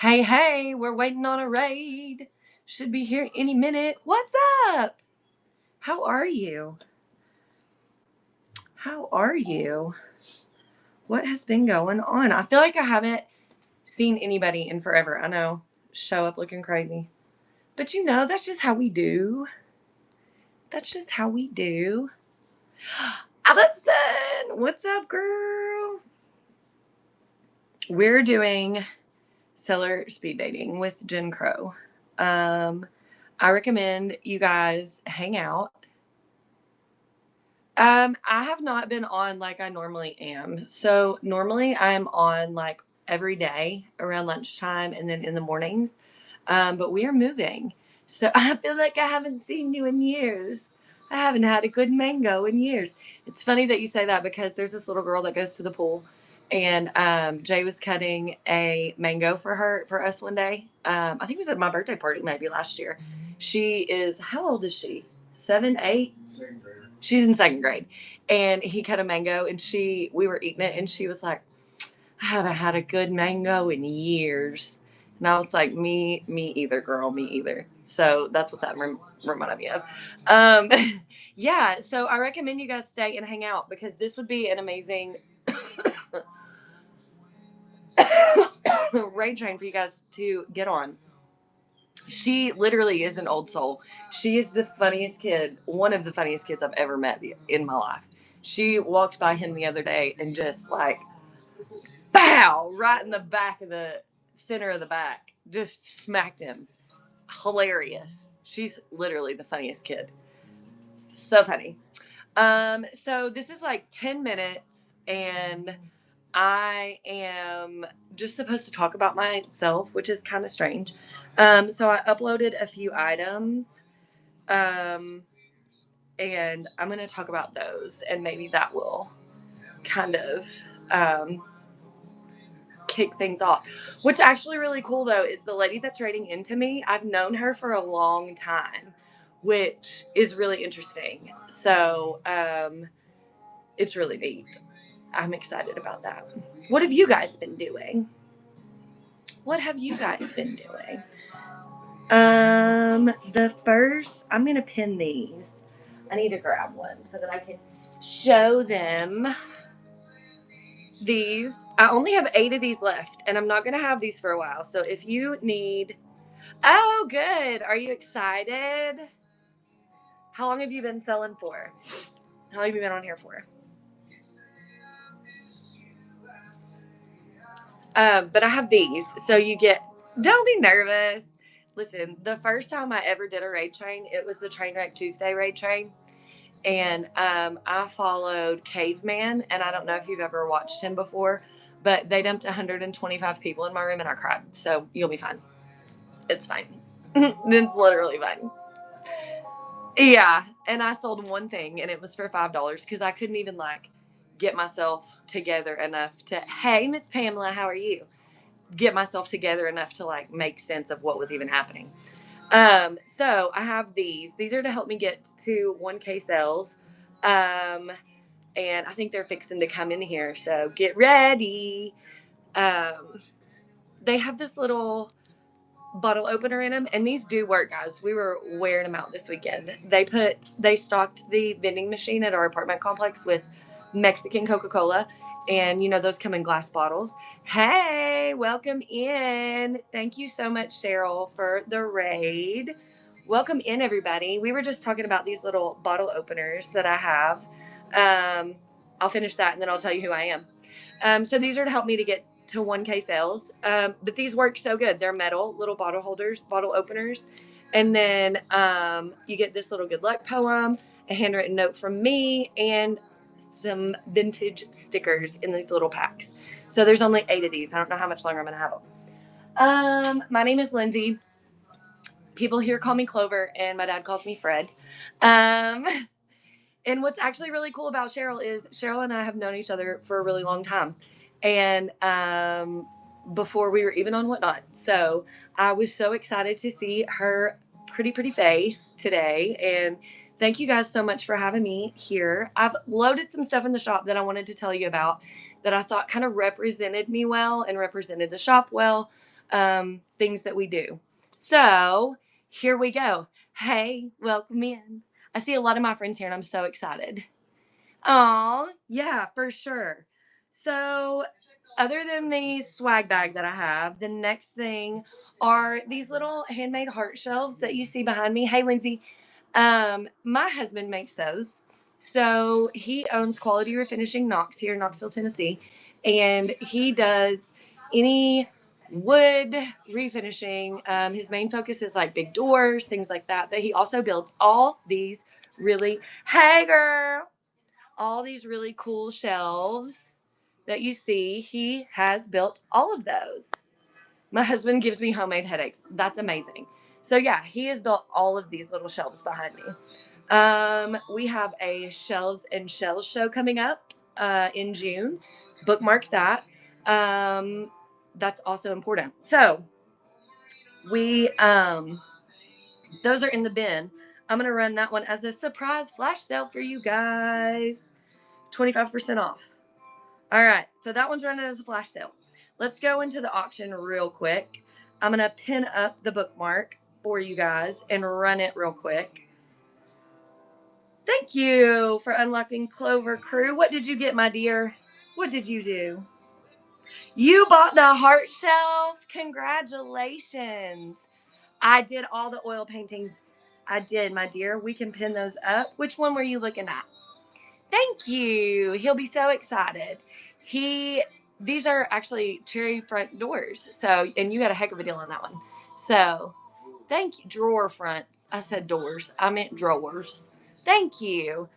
Hey, hey, we're waiting on a raid. Should be here any minute. What's up? How are you? How are you? What has been going on? I feel like I haven't seen anybody in forever. I know. Show up looking crazy. But that's just how we do. That's just how we do. Allison, what's up, girl? We're doing seller speed dating with Jen Crow. I recommend you guys hang out. I have not been on like I normally am. So normally I'm on like every day around lunchtime and then in the mornings. But we are moving. So I feel like I haven't seen you in years. I haven't had a good mango in years. It's funny that you say that because there's this little girl that goes to the pool and Jay was cutting a mango for us one day. I think it was at my birthday party maybe last year. She is, how old is she? 7, 8? Second grade. She's in second grade. And he cut a mango and we were eating it and she was like, I haven't had a good mango in years. And I was like, me either, girl, me either. So that's what that reminded me of. Um, yeah, so I recommend you guys stay and hang out because this would be an amazing raid train for you guys to get on. She literally is an old soul. She is the funniest kid, one of the funniest kids I've ever met in my life. She walked by him the other day and just like, bow, right in the back of the center of the back, just smacked him. Hilarious. She's literally the funniest kid. So funny. So this is like 10 minutes and I am just supposed to talk about myself, which is kind of strange. So I uploaded a few items, um, and I'm going to talk about those, and maybe that will kind of um, kick things off. What's actually really cool, though, is the lady that's writing into me. I've known her for a long time, which is really interesting. So it's really neat. I'm excited about that. What have you guys been doing? What have you guys been doing? The first, I'm gonna pin these. I need to grab one so that I can show them these. I only have 8 of these left, and I'm not gonna have these for a while. So if you need, oh, good. Are you excited? How long have you been selling for? How long have you been on here for? But I have these, so you get. Don't be nervous. Listen, the first time I ever did a raid train, it was the Trainwreck Tuesday raid train, and I followed Caveman, and I don't know if you've ever watched him before, but they dumped 125 people in my room, and I cried. So you'll be fine. It's fine. It's literally fine. Yeah, and I sold one thing, and it was for $5 because I couldn't even like get myself together enough to. Hey, Miss Pamela, how are you? Get myself together enough to like make sense of what was even happening. So I have these. These are to help me get to 1K sales. And I think they're fixing to come in here. So get ready. Um, they have this little bottle opener in them, and these do work, guys. We were wearing them out this weekend. They stocked the vending machine at our apartment complex with Mexican Coca-Cola, and those come in glass bottles. Hey, welcome in. Thank you so much, Cheryl, for the raid. Welcome in, everybody. We were just talking about these little bottle openers that I have. I'll finish that and then I'll tell you who I am. So these are to help me to get to 1K sales. But these work so good. They're metal little bottle holders, bottle openers. And then you get this little good luck poem, a handwritten note from me, and some vintage stickers in these little packs. So there's only 8 of these. I don't know how much longer I'm going to have them. My name is Lindsay. People here call me Clover, and my dad calls me Fred. Um, and what's actually really cool about Cheryl is Cheryl and I have known each other for a really long time. And before we were even on Whatnot. So I was so excited to see her pretty face today. And thank you guys so much for having me here. I've loaded some stuff in the shop that I wanted to tell you about that I thought kind of represented me well and represented the shop well. things that we do. So here we go. Hey, welcome in. I see a lot of my friends here and I'm so excited. Oh, yeah, for sure. So, other than the swag bag that I have, the next thing are these little handmade heart shelves that you see behind me. Hey, Lindsay. My husband makes those. So he owns Quality Refinishing Knox here in Knoxville, Tennessee, and he does any wood refinishing. His main focus is like big doors, things like that. But he also builds all these really, hey girl, all these really cool shelves that you see. He has built all of those. My husband gives me homemade headaches. That's amazing. So yeah, he has built all of these little shelves behind me. We have a Shells and Shells show coming up in June. Bookmark that. That's also important. So we those are in the bin. I'm gonna run that one as a surprise flash sale for you guys. 25% off. All right, so that one's running as a flash sale. Let's go into the auction real quick. I'm going to pin up the bookmark for you guys and run it real quick. Thank you for unlocking Clover Crew. What did you get, my dear? What did you do? You bought the heart shelf. Congratulations. I did all the oil paintings. I did, my dear. We can pin those up. Which one were you looking at? Thank you. He'll be so excited. These are actually cherry front doors. So, and you got a heck of a deal on that one. So, thank you. Drawer fronts. I said doors. I meant drawers. Thank you.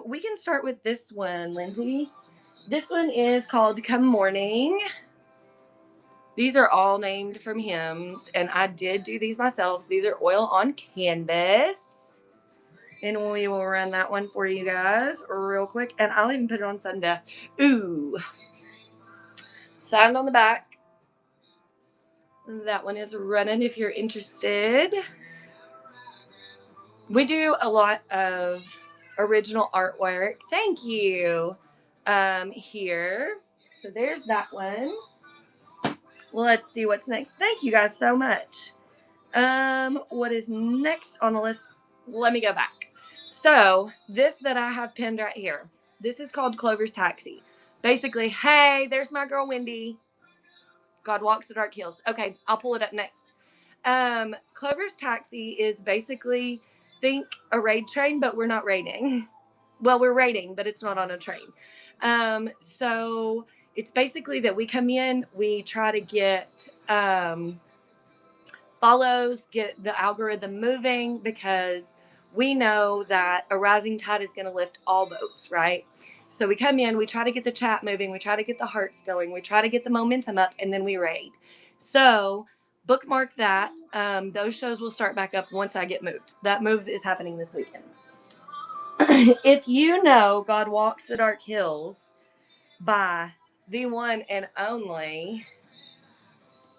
We can start with this one, Lindsay. This one is called Come Morning. These are all named from hymns, and I did do these myself. These are oil on canvas. And we will run that one for you guys real quick. And I'll even put it on Sunday. Ooh. Signed on the back. That one is running if you're interested. We do a lot of original artwork. Thank you. Here. So there's that one. Let's see what's next. Thank you guys so much. What is next on the list? Let me go back. So this that I have pinned right here, this is called Clover's Taxi. Basically, hey, there's my girl Wendy. God walks the dark hills. Okay, I'll pull it up next. Clover's Taxi is basically, think a raid train, but we're not raiding. Well, we're raiding, but it's not on a train. So it's basically that we come in, we try to get follows, get the algorithm moving, because we know that a rising tide is going to lift all boats, right? So we come in, we try to get the chat moving, we try to get the hearts going, we try to get the momentum up, and then we raid. So bookmark that. Those shows will start back up once I get moved. That move is happening this weekend. If you know God Walks the Dark Hills by the one and only,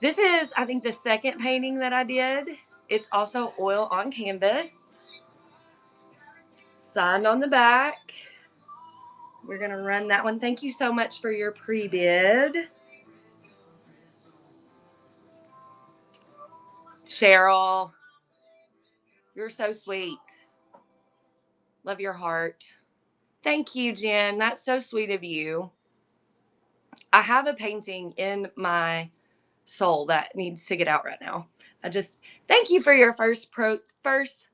this is, I think, the second painting that I did. It's also oil on canvas. Signed on the back. We're going to run that one. Thank you so much for your pre-bid. Cheryl, you're so sweet. Love your heart. Thank you, Jen. That's so sweet of you. I have a painting in my soul that needs to get out right now. Thank you for your first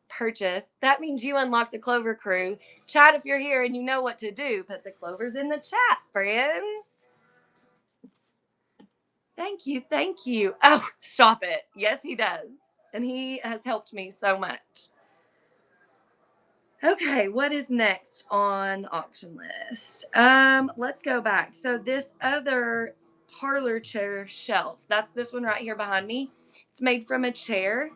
purchase. That means you unlocked the Clover Crew. Chat if you're here and you know what to do. Put the clovers in the chat, friends. Thank you. Thank you. Oh, stop it. Yes, he does. And he has helped me so much. Okay, what is next on the auction list? Let's go back. So this other parlor chair shelf, that's this one right here behind me. It's made from a chair,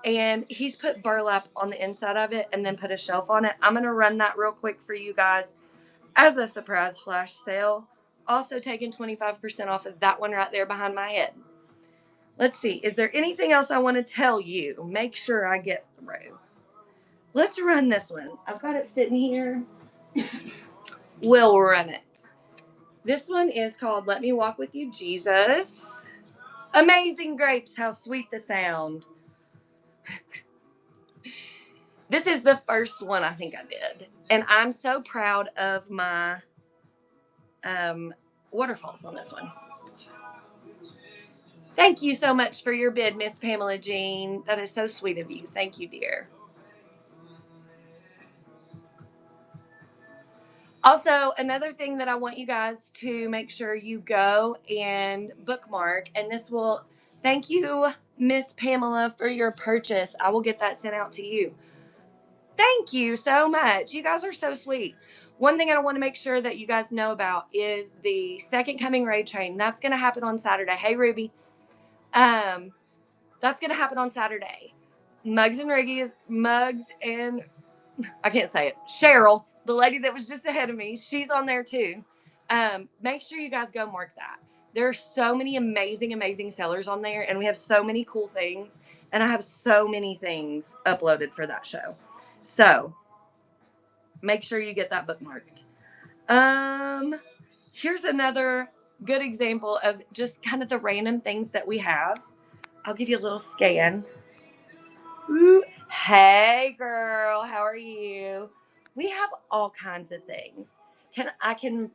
and he's put burlap on the inside of it and then put a shelf on it. I'm going to run that real quick for you guys as a surprise flash sale. Also taking 25% off of that one right there behind my head. Let's see. Is there anything else I want to tell you? Make sure I get through. Let's run this one. I've got it sitting here. We'll run it. This one is called Let Me Walk With You, Jesus. Amazing grapes, how sweet the sound. This is the first one I think I did. And I'm so proud of my waterfalls on this one. Thank you so much for your bid, Miss Pamela Jean. That is so sweet of you. Thank you, dear. Also, another thing that I want you guys to make sure you go and bookmark, and this will, thank you, Miss Pamela, for your purchase. I will get that sent out to you. Thank you so much. You guys are so sweet. One thing I want to make sure that you guys know about is the Second Coming Raid Train. That's going to happen on Saturday. Hey, Ruby. That's going to happen on Saturday. Mugs and I can't say it. Cheryl, the lady that was just ahead of me, she's on there too. Make sure you guys go mark that. There are so many amazing sellers on there, and we have so many cool things, and I have so many things uploaded for that show. So make sure you get that bookmarked. Here's another good example of just kind of the random things that we have. I'll give you a little scan. Ooh. Hey girl, how are you? We have all kinds of things. I can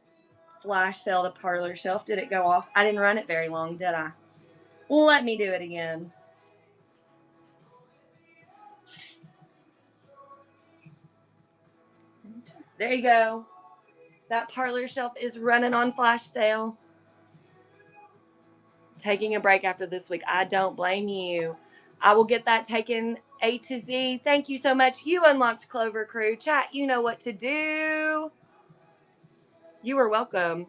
flash sale the parlor shelf. Did it go off? I didn't run it very long, did I? Let me do it again. There you go. That parlor shelf is running on flash sale. Taking a break after this week. I don't blame you. I will get that taken A to Z. Thank you so much. You unlocked Clover Crew. Chat, you know what to do. You are welcome.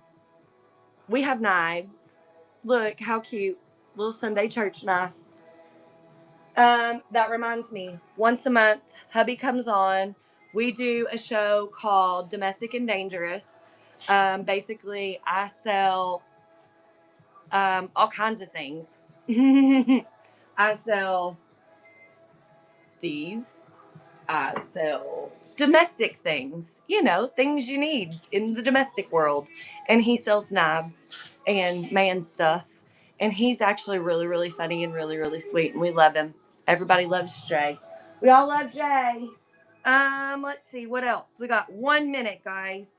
We have knives. Look, how cute. Little Sunday church knife. That reminds me, once a month, hubby comes on. We do a show called Domestic and Dangerous. Basically, I sell all kinds of things. I sell these. I sell domestic things, things you need in the domestic world. And he sells knives and man stuff. And he's actually really, really funny and really, really sweet. And we love him. Everybody loves Jay. We all love Jay. Let's see, what else? We got 1 minute, guys.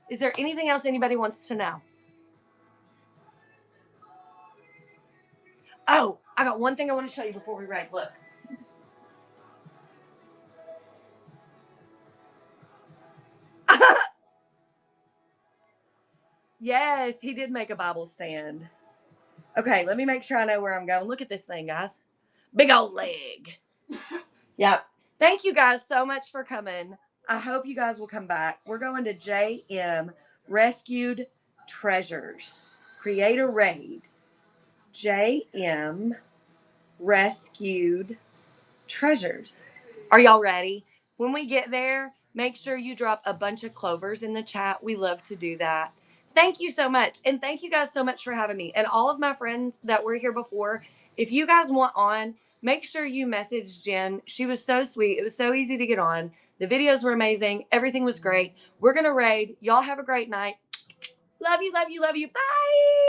Is there anything else anybody wants to know? Oh, I got one thing I want to show you before we write. Look. Yes, he did make a Bible stand. Okay, let me make sure I know where I'm going. Look at this thing, guys. Big old leg. Yep. Thank you guys so much for coming. I hope you guys will come back. We're going to JM Rescued Treasures. Create a raid. JM Rescued Treasures. Are y'all ready? When we get there, make sure you drop a bunch of clovers in the chat. We love to do that. Thank you so much. And thank you guys so much for having me. And all of my friends that were here before, if you guys want on, make sure you message Jen. She was so sweet. It was so easy to get on. The videos were amazing. Everything was great. We're going to raid. Y'all have a great night. Love you, love you, love you. Bye.